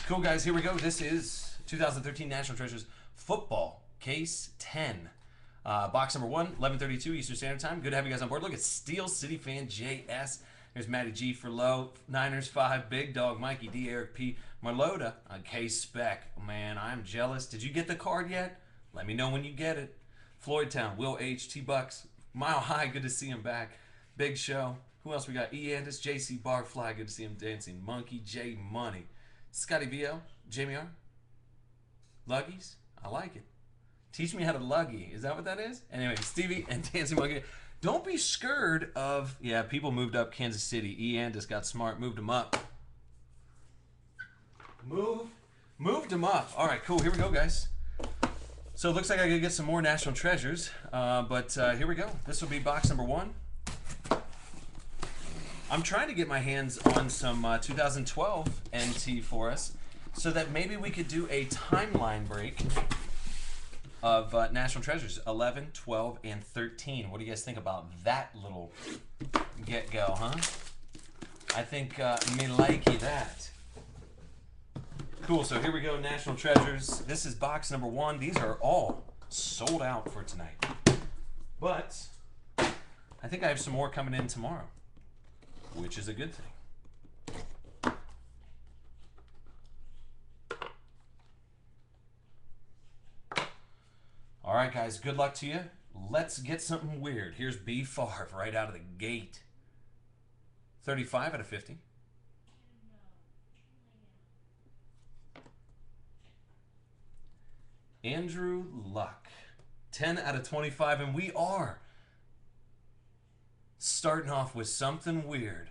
Cool, guys. Here we go. This is 2013 National Treasures Football Case 10. Box number 1, 11:32 Eastern Standard Time. Good to have you guys on board. Look at Steel City Fan JS. There's Matty G for low. Niners 5. Big Dog Mikey D. Eric P. Marlota on Case Spec. Man, I'm jealous. Did you get the card yet? Let me know when you get it. Floyd Town. Will H. T. Bucks. Mile High. Good to see him back. Big Show. Who else we got? E. Andis. JC Barfly. Good to see him dancing. Monkey. J. Money. Scotty VO. Jamie R. Luggies. I like it. Teach me how to luggy. Is that what that is? Anyway, Stevie and Dancing Monkey. Don't be scared of... Yeah, people moved up Kansas City. E. Andis got smart. Moved them up. Moved them up. All right, cool. Here we go, guys. So it looks like I gotta get some more National Treasures. But here we go. This will be box number 1. I'm trying to get my hands on some 2012 NT for us so that maybe we could do a timeline break of National Treasures 11, 12, and 13. What do you guys think about that little get-go, huh? I think me likey that. Cool, so here we go, National Treasures. This is box number 1. These are all sold out for tonight. But I think I have some more coming in tomorrow, which is a good thing. All right, guys, good luck to you. Let's get something weird. Here's B. Favre right out of the gate. 35 out of 50. Andrew Luck. 10 out of 25, and we are starting off with something weird.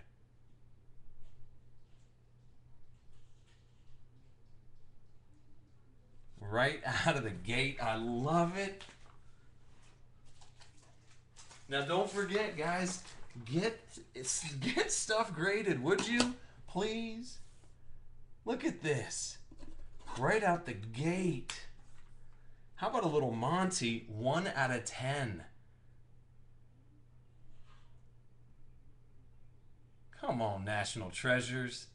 Right out of the gate. I love it. Now don't forget, guys, get stuff graded, would you? Please. Look at this. Right out the gate. How about a little Monty? 1 out of 10. Come on, National Treasures.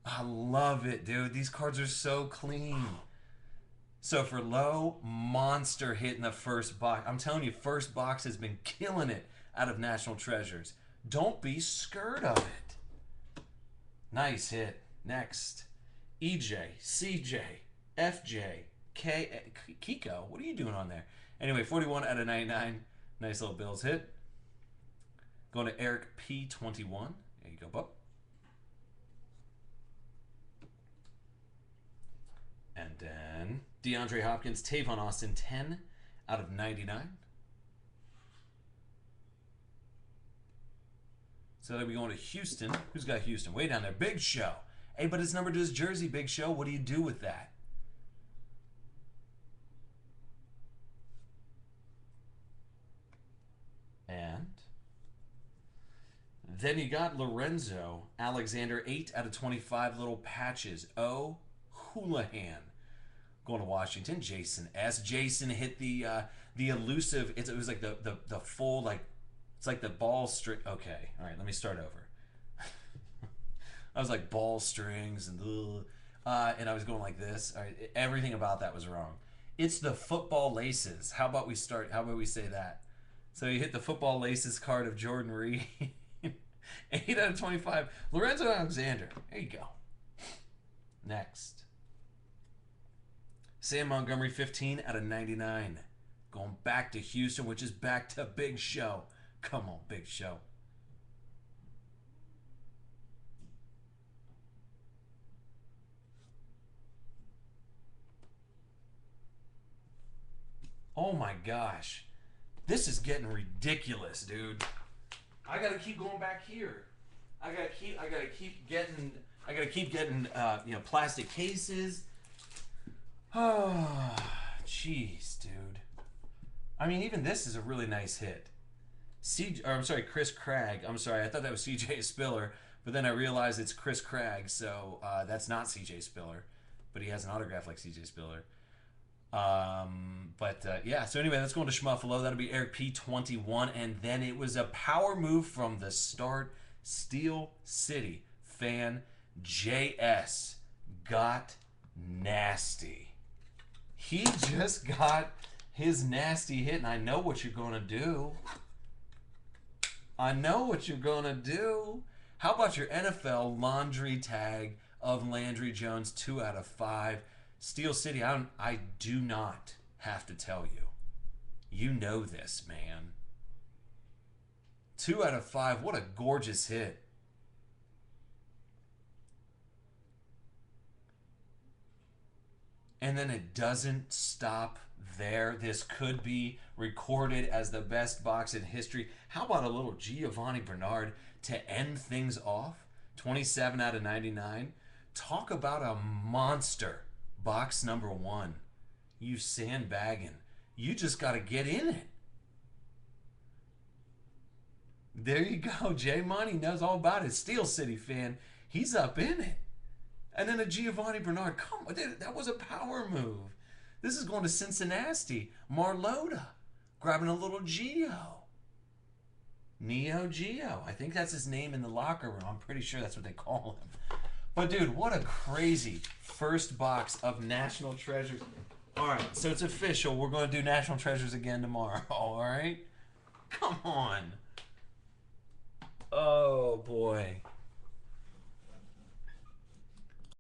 I love it, dude. These cards are so clean. So for low, monster hit in the first box. I'm telling you, first box has been killing it out of National Treasures. Don't be scared of it. Nice hit. Next. EJ, CJ, FJ, Kiko. What are you doing on there? Anyway, 41 out of 99. Nice little Bills hit. Going to Eric P21. There you go, bub. And then DeAndre Hopkins, Tavon Austin, 10 out of 99. So then we going to Houston. Who's got Houston? Way down there. Big Show. Hey, but it's numbered to his jersey, Big Show. What do you do with that? And then you got Lorenzo Alexander, 8 out of 25 little patches. Oh, Houlihan. Going to Washington, Jason S. Jason hit the elusive. It was like the full, like, it's like the ball string. Okay, all right, let me start over. I was like ball strings and I was going like this. All right, everything about that was wrong. It's the football laces. How about we say that? So you hit the football laces card of Jordan Reed. 8 out of 25. Lorenzo Alexander. There you go. Next. Sam Montgomery, 15 out of 99. Going back to Houston, which is back to Big Show. Come on, Big Show. Oh my gosh. This is getting ridiculous, dude. I gotta keep going back here. I gotta keep getting plastic cases. Oh, jeez, dude. I mean, even this is a really nice hit. Chris Craig. I'm sorry, I thought that was CJ Spiller, but then I realized it's Chris Craig, so that's not CJ Spiller, but he has an autograph like CJ Spiller. Yeah, so anyway, let's go into Schmuffalo. That'll be Eric P21, and then it was a power move from the start. Steel City Fan JS. got nasty. He just got his nasty hit, and I know what you're going to do. I know what you're going to do. How about your NFL laundry tag of Landry Jones, 2 out of 5. Steel City, I do not have to tell you. You know this, man. 2 out of 5. What a gorgeous hit. And then it doesn't stop there. This could be recorded as the best box in history. How about a little Giovanni Bernard to end things off? 27 out of 99. Talk about a monster. Box number 1. You sandbagging. You just got to get in it. There you go. Jay Money knows all about it. Steel City fan. He's up in it. And then a Giovanni Bernard. Come on. That was a power move. This is going to Cincinnati. Marlotta. Grabbing a little Geo. Neo Geo. I think that's his name in the locker room. I'm pretty sure that's what they call him. But, dude, what a crazy first box of National Treasures. All right, so it's official. We're going to do National Treasures again tomorrow, all right? Come on. Oh, boy.